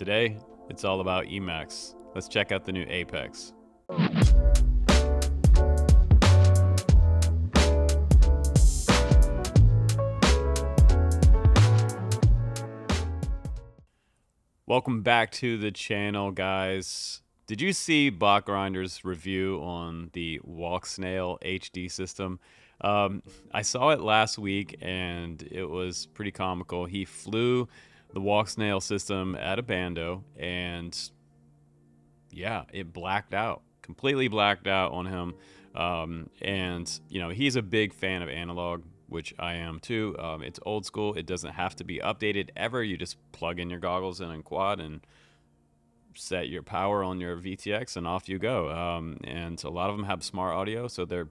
Today, it's all about Emax. Let's check out the new Apex. Welcome back to the channel, guys. Did you see Botgrinder's review on the Walksnail HD system? I saw it last week and it was pretty comical. He flew the Walksnail system at a bando and yeah, it blacked out, completely blacked out on him. And you know, he's a big fan of analog, which I am too. It's old school. It doesn't have to be updated ever. You just plug in your goggles in a quad and set your power on your VTX and off you go. And a lot of them have smart audio, so they're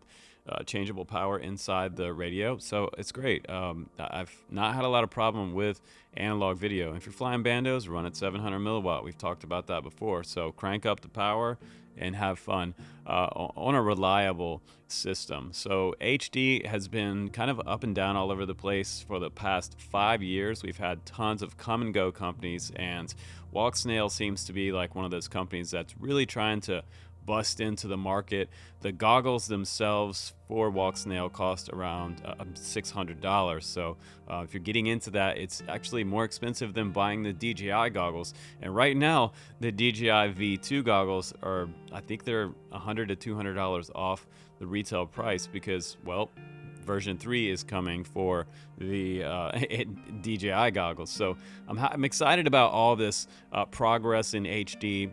changeable power inside the radio, so it's great. I've not had a lot of problem with analog video. If you're flying bandos, run at 700 milliwatt. We've talked about that before, so crank up the power and have fun on a reliable system. So HD has been kind of up and down all over the place for the past 5 years. We've had tons of come and go companies, and Walksnail seems to be like one of those companies that's really trying to bust into the market. The goggles themselves for Walksnail cost around $600. So if you're getting into that, it's actually more expensive than buying the DJI goggles. And right now, the DJI V2 goggles are, I think they're $100 to $200 off the retail price because, well, version 3 is coming for the DJI goggles. So I'm excited about all this progress in HD.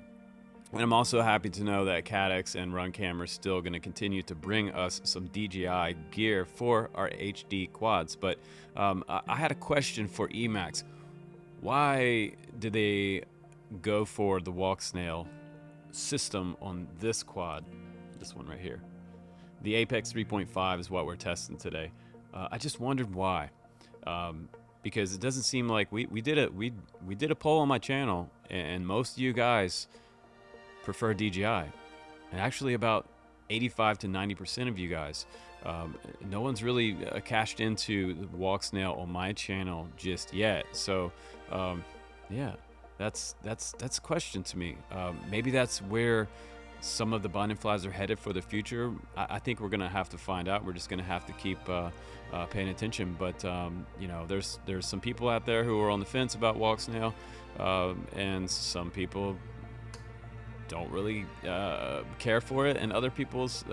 And I'm also happy to know that Cadex and Runcam are still going to continue to bring us some DJI gear for our HD quads. But I had a question for Emax. Why did they go for the Walksnail system on this quad? This one right here. The Apex 3.5 is what we're testing today. I just wondered why. Because it doesn't seem like we did a poll on my channel, and most of you guys prefer DJI, and actually about 85 to 90% of you guys. No one's really cashed into the Walksnail on my channel just yet. So yeah, that's a question to me. Maybe that's where some of the binding flies are headed for the future. I think we're gonna have to find out. We're just gonna have to keep paying attention. But you know, there's some people out there who are on the fence about Walksnail, and some people don't really care for it, and other people's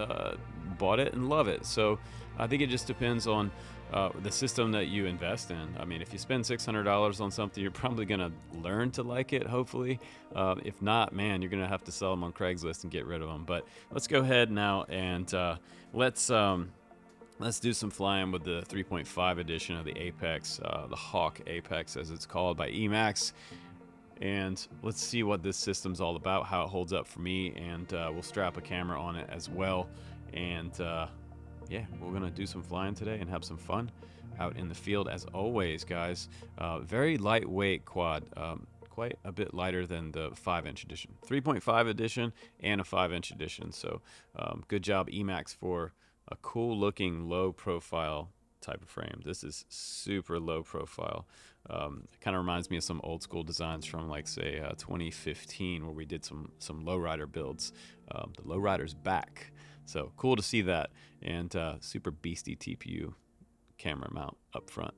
bought it and love it. So I think it just depends on the system that you invest in. I mean, if you spend $600 on something, you're probably gonna learn to like it, hopefully. If not, man, you're gonna have to sell them on Craigslist and get rid of them. But let's go ahead now and let's do some flying with the 3.5 edition of the Apex, the Hawk Apex as it's called by Emax. And let's see what this system's all about, how it holds up for me, and we'll strap a camera on it as well. And yeah, we're gonna do some flying today and have some fun out in the field as always, guys. Very lightweight quad, quite a bit lighter than the 5-inch edition, 3.5 edition and a 5-inch edition. So good job Emax for a cool looking low profile type of frame. This is super low profile. It kind of reminds me of some old school designs from, like, say 2015, where we did some lowrider builds. The lowrider's back, so cool to see that. And super beastie TPU camera mount up front.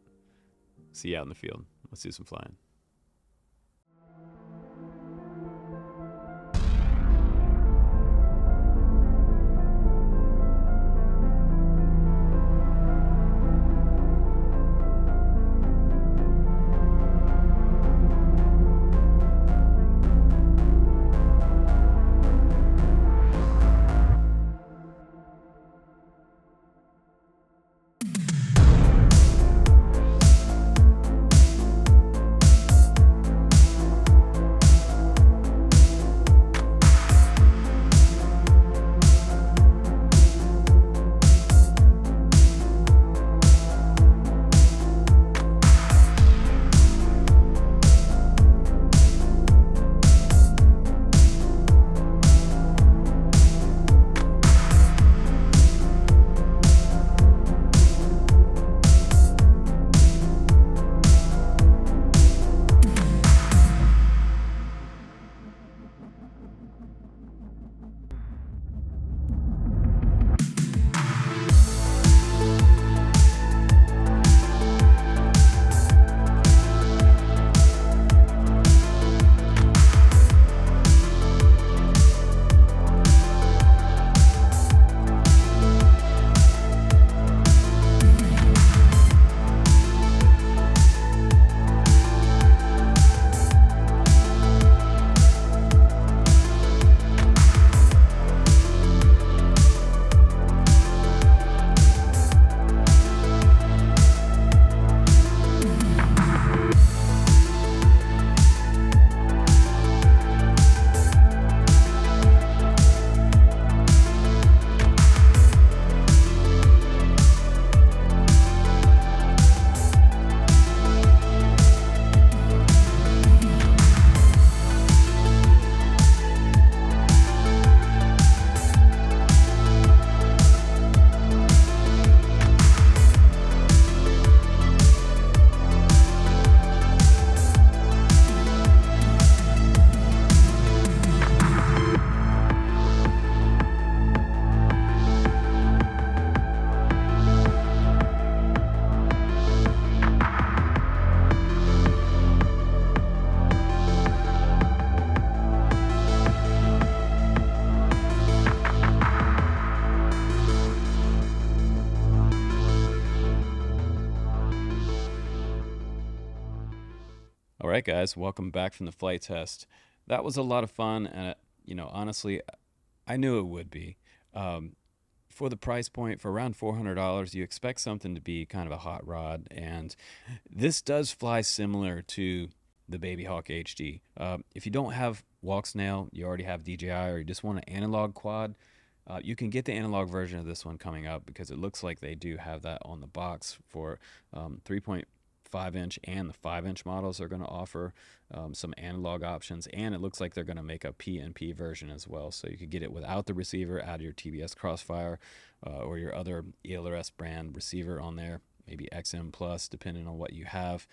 See you out in the field. Let's do some flying. right, guys, welcome back from the flight test. That was a lot of fun, and honestly, I knew it would be. Um, for the price point, for around $400, you expect something to be kind of a hot rod, and this does fly similar to the Baby Hawk HD. If you don't have Walksnail, you already have DJI, or you just want an analog quad, you can get the analog version of this one coming up because it looks like they do have that on the box for 3.5 inch, and the 5 inch models are going to offer some analog options, and it looks like they're going to make a PNP version as well, so you could get it without the receiver, add your TBS Crossfire or your other ELRS brand receiver on there, maybe XM Plus, depending on what you have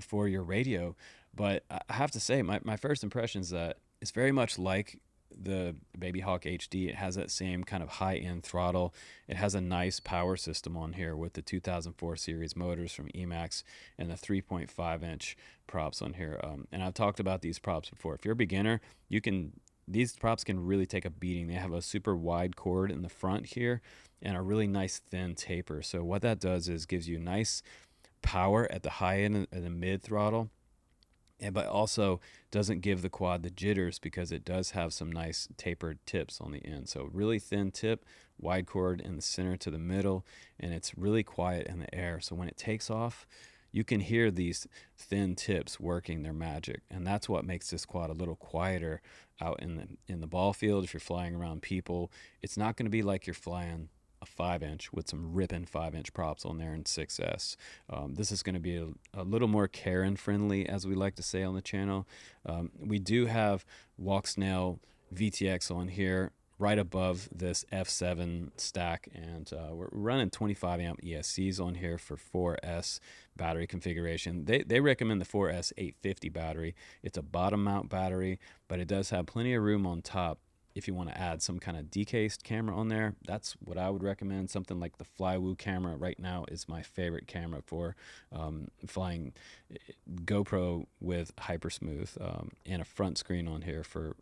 for your radio. But I have to say, my first impression is that it's very much like the Baby Hawk HD. It has that same kind of high-end throttle. It has a nice power system on here with the 2004 series motors from Emax and the 3.5 inch props on here. And I've talked about these props before. If you're a beginner, these props can really take a beating. They have a super wide cord in the front here and a really nice thin taper. So what that does is gives you nice power at the high end and the mid throttle, but also doesn't give the quad the jitters because it does have some nice tapered tips on the end. So really thin tip, wide cord in the center to the middle, and it's really quiet in the air. So when it takes off, you can hear these thin tips working their magic, and that's what makes this quad a little quieter out in the ball field. If you're flying around people, it's not going to be like you're flying a 5 inch with some ripping 5 inch props on there in 6S. This is going to be a little more Karen friendly, as we like to say on the channel. We do have Walksnail VTX on here right above this F7 stack, and we're running 25 amp ESCs on here for 4S battery configuration. They recommend the 4S 850 battery. It's a bottom mount battery, but it does have plenty of room on top. If you want to add some kind of decased camera on there, that's what I would recommend. Something like the Flywoo camera right now is my favorite camera for flying GoPro with Hypersmooth, and a front screen on here for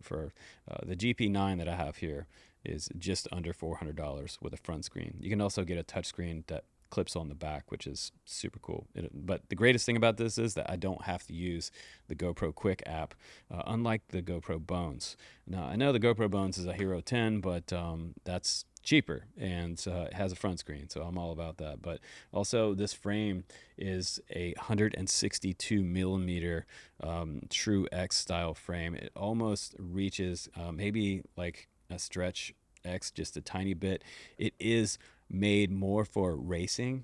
the GP9 that I have here is just under $400 with a front screen. You can also get a touchscreen that clips on the back, which is super cool. But the greatest thing about this is that I don't have to use the GoPro Quick app, unlike the GoPro Bones. Now, I know the GoPro Bones is a Hero 10, but that's cheaper, and it has a front screen, so I'm all about that. But also, this frame is a 162 millimeter True X style frame. It almost reaches maybe like a Stretch X, just a tiny bit. It is made more for racing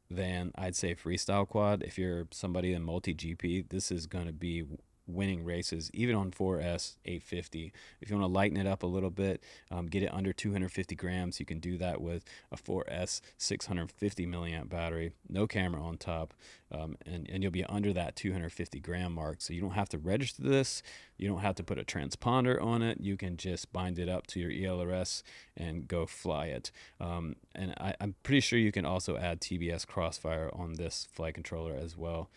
than I'd say freestyle quad. If you're somebody in multi GP, this is going to be winning races even on 4S 850. If you want to lighten it up a little bit, get it under 250 grams, you can do that with a 4S 650 milliamp battery, no camera on top, and you'll be under that 250 gram mark. So you don't have to register this, you don't have to put a transponder on it, you can just bind it up to your ELRS and go fly it. And I'm pretty sure you can also add TBS Crossfire on this flight controller as well.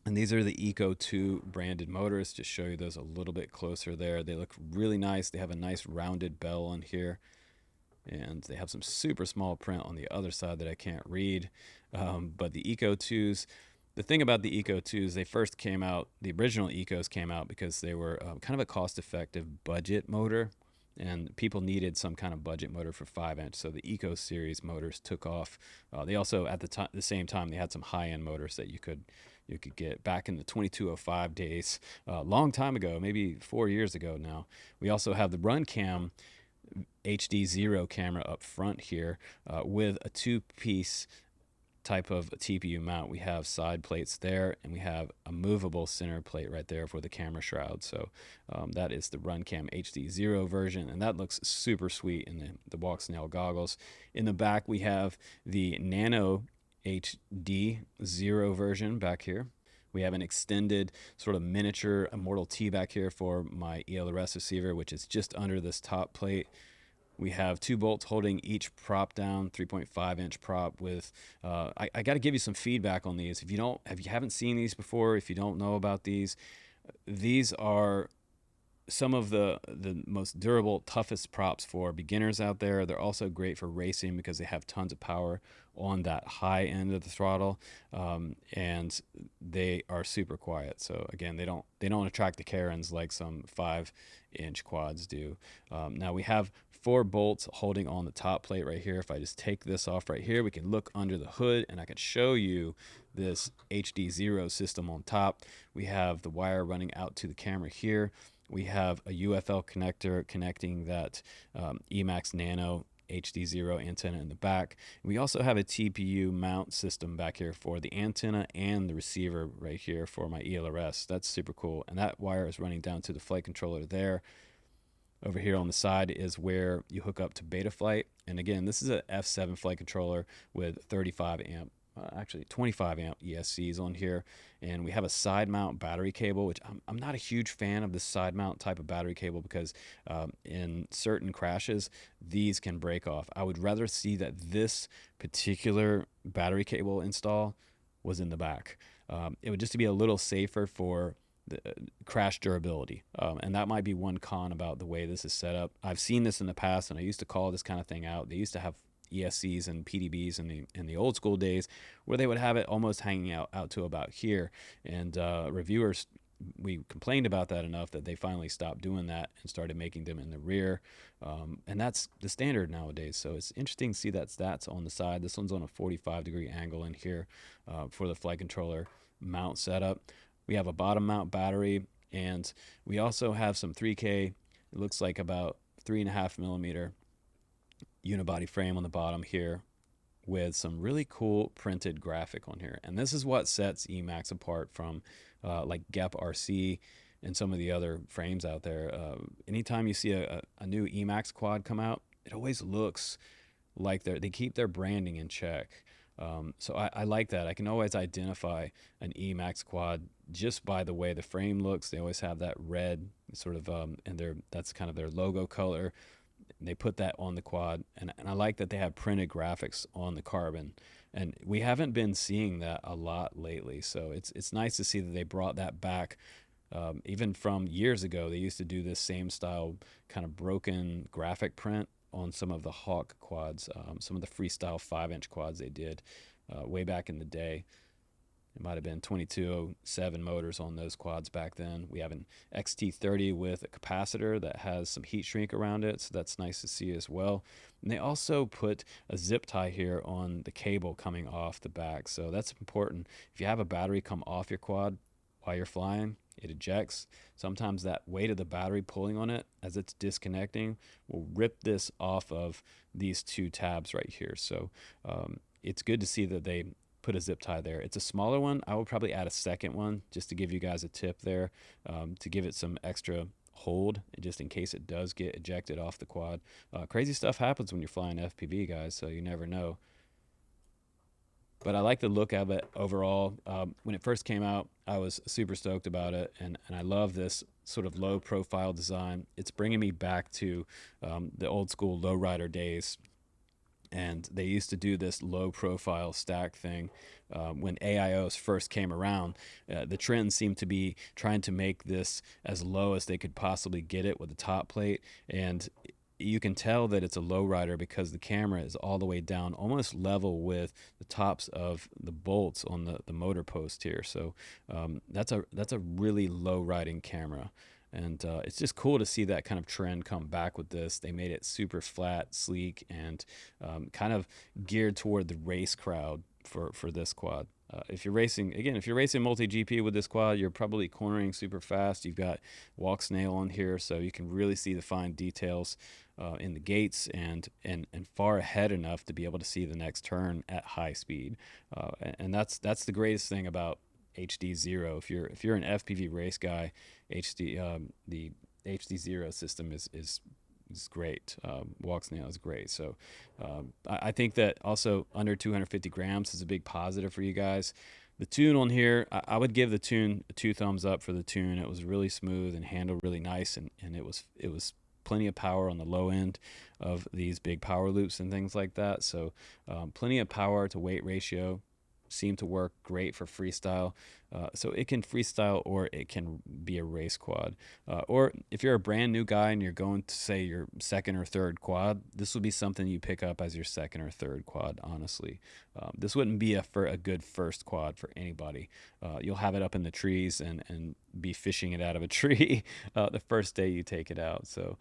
And these are the Eco 2 branded motors. Just show you those a little bit closer there. They look really nice. They have a nice rounded bell on here, and they have some super small print on the other side that I can't read. But the Eco 2s, the thing about the Eco 2s, they first came out, the original Ecos came out because they were kind of a cost-effective budget motor, and people needed some kind of budget motor for 5-inch, so the Eco series motors took off. They also, at the same time, they had some high-end motors that you could get back in the 2205 days, long time ago, maybe 4 years ago now. We also have the RunCam HD0 camera up front here with a two-piece type of TPU mount. We have side plates there, and we have a movable center plate right there for the camera shroud. So that is the RunCam HD0 version, and that looks super sweet in the Walksnail goggles. In the back, we have the Nano HD0 version back here. We have an extended sort of miniature Immortal T back here for my ELRS receiver, which is just under this top plate. We have two bolts holding each prop down, 3.5-inch prop with, I got to give you some feedback on these. If you haven't seen these before, if you don't know about these are some of the most durable, toughest props for beginners out there. They're also great for racing because they have tons of power on that high end of the throttle, and they are super quiet. So again, they don't attract the Karens like some 5-inch quads do. Now we have 4 bolts holding on the top plate right here. If I just take this off right here, we can look under the hood and I can show you this HD0 system on top. We have the wire running out to the camera here. We have a UFL connector connecting that Emax Nano HD0 antenna in the back. We also have a TPU mount system back here for the antenna and the receiver right here for my ELRS. That's super cool. And that wire is running down to the flight controller there. Over here on the side is where you hook up to Betaflight. And again, this is a F7 flight controller with 35 amp, actually 25 amp ESCs on here. And we have a side mount battery cable, which I'm not a huge fan of the side mount type of battery cable because in certain crashes, these can break off. I would rather see that this particular battery cable install was in the back. It would just be a little safer for the crash durability. And that might be one con about the way this is set up. I've seen this in the past, and I used to call this kind of thing out. They used to have ESCs and PDBs in the old school days where they would have it almost hanging out to about here. And reviewers, we complained about that enough that they finally stopped doing that and started making them in the rear. And that's the standard nowadays. So it's interesting to see that's on the side. This one's on a 45-degree angle in here for the flight controller mount setup. We have a bottom mount battery, and we also have some 3K, it looks like about 3.5 millimeter unibody frame on the bottom here with some really cool printed graphic on here. And this is what sets Emax apart from like GEP RC and some of the other frames out there. Anytime you see a new Emax quad come out, it always looks like they keep their branding in check. So I like that. I can always identify an Emax quad just by the way the frame looks. They always have that red sort of, and that's kind of their logo color. They put that on the quad, and I like that they have printed graphics on the carbon. And we haven't been seeing that a lot lately, so it's nice to see that they brought that back. Even from years ago, they used to do this same style kind of broken graphic print on some of the Hawk quads, some of the Freestyle 5-inch quads they did way back in the day. It might have been 2207 motors on those quads back then. We have an XT30 with a capacitor that has some heat shrink around it, so that's nice to see as well. And they also put a zip tie here on the cable coming off the back, so that's important. If you have a battery come off your quad while you're flying, it ejects. Sometimes that weight of the battery pulling on it as it's disconnecting will rip this off of these 2 tabs right here. So it's good to see that they put a zip tie there. It's a smaller one. I will probably add a second one just to give you guys a tip there, to give it some extra hold just in case it does get ejected off the quad. Crazy stuff happens when you're flying FPV, guys, so you never know. But I like the look of it overall. When it first came out, I was super stoked about it, and I love this sort of low profile design. It's bringing me back to the old school lowrider days. And they used to do this low profile stack thing when AIOs first came around. The trend seemed to be trying to make this as low as they could possibly get it with the top plate. And you can tell that it's a lowrider because the camera is all the way down, almost level with the tops of the bolts on the motor post here. So that's a really low riding camera. And it's just cool to see that kind of trend come back with this. They made it super flat, sleek, and kind of geared toward the race crowd for this quad. If you're racing multi-GP with this quad, you're probably cornering super fast. You've got Walksnail on here, so you can really see the fine details in the gates and far ahead enough to be able to see the next turn at high speed. And that's the greatest thing about HD0. If you're an FPV race guy, the HD0 system is great. Walksnail is great. So I think that also under 250 grams is a big positive for you guys. The tune on here, I would give the tune 2 thumbs up for the tune. It was really smooth and handled really nice, and it was plenty of power on the low end of these big power loops and things like that. So plenty of power to weight ratio. seem to work great for freestyle. So it can freestyle or it can be a race quad. Or if you're a brand new guy and you're going to say your second or third quad, this would be something you pick up as your second or third quad, honestly. This wouldn't be for a good first quad for anybody. You'll have it up in the trees and be fishing it out of a tree the first day you take it out. So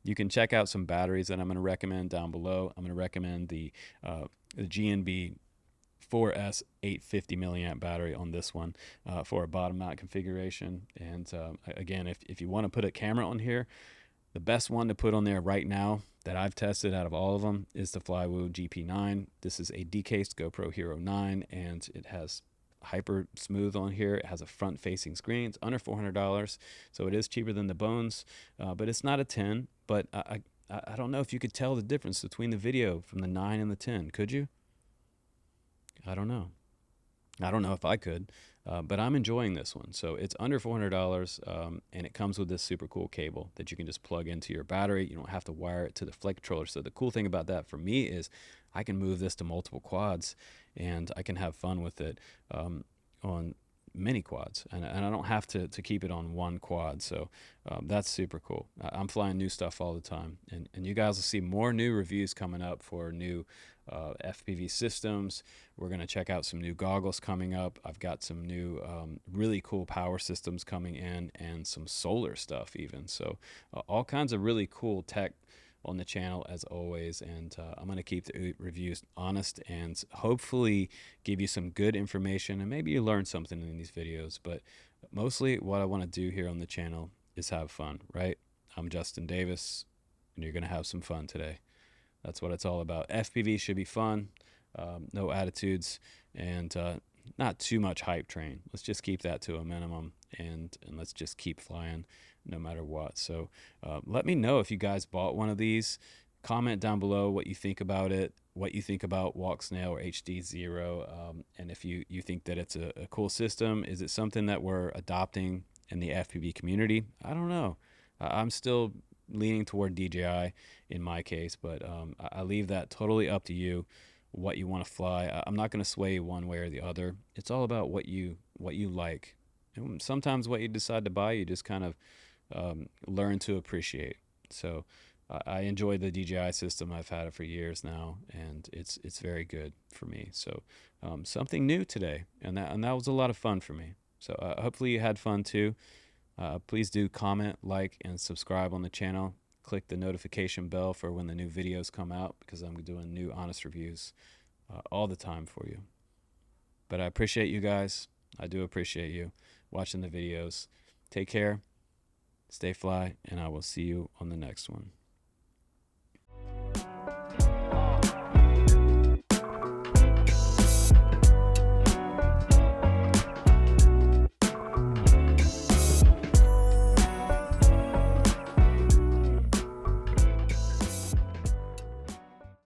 you can check out some batteries that I'm going to recommend down below. I'm going to recommend the GNB 4S 850 milliamp battery on this one for a bottom mount configuration. And again, if you want to put a camera on here, the best one to put on there right now that I've tested out of all of them is the Flywoo GP9. This is a decased GoPro Hero 9, and it has hyper smooth on here. It has a front facing screen. It's under $400, so it is cheaper than the Bones, but it's not a 10. But I don't know if you could tell the difference between the video from the 9 and the 10. Could you? I don't know. I don't know if I could, but I'm enjoying this one. So it's under $400, and it comes with this super cool cable that you can just plug into your battery. You don't have to wire it to the flight controller. So the cool thing about that for me is I can move this to multiple quads, and I can have fun with it on many quads, and I don't have to keep it on one quad. So that's super cool. I'm flying new stuff all the time, and you guys will see more new reviews coming up for new FPV systems. We're going to check out some new goggles coming up. I've got some new really cool power systems coming in, and some solar stuff even. So all kinds of really cool tech on the channel as always, and I'm going to keep the reviews honest and hopefully give you some good information, and maybe you learn something in these videos. But mostly what I want to do here on the channel is have fun, right? I'm Justin Davis, and you're going to have some fun today. That's what it's all about. FPV should be fun, no attitudes, and not too much hype train. Let's just keep that to a minimum, and let's just keep flying no matter what. So let me know if you guys bought one of these. Comment down below what you think about it, what you think about Walksnail or HD0, and if you think that it's a cool system. Is it something that we're adopting in the FPV community? I don't know. I'm still leaning toward DJI in my case, but I leave that totally up to you, what you want to fly. I'm not going to sway you one way or the other. It's all about what you like. And sometimes what you decide to buy, you just kind of learn to appreciate. So I enjoy the DJI system. I've had it for years now, and it's very good for me. So something new today, and that was a lot of fun for me. So hopefully you had fun too. Please do comment, like, and subscribe on the channel. Click the notification bell for when the new videos come out, because I'm doing new honest reviews all the time for you. But I appreciate you guys. I do appreciate you watching the videos. Take care, stay fly, and I will see you on the next one.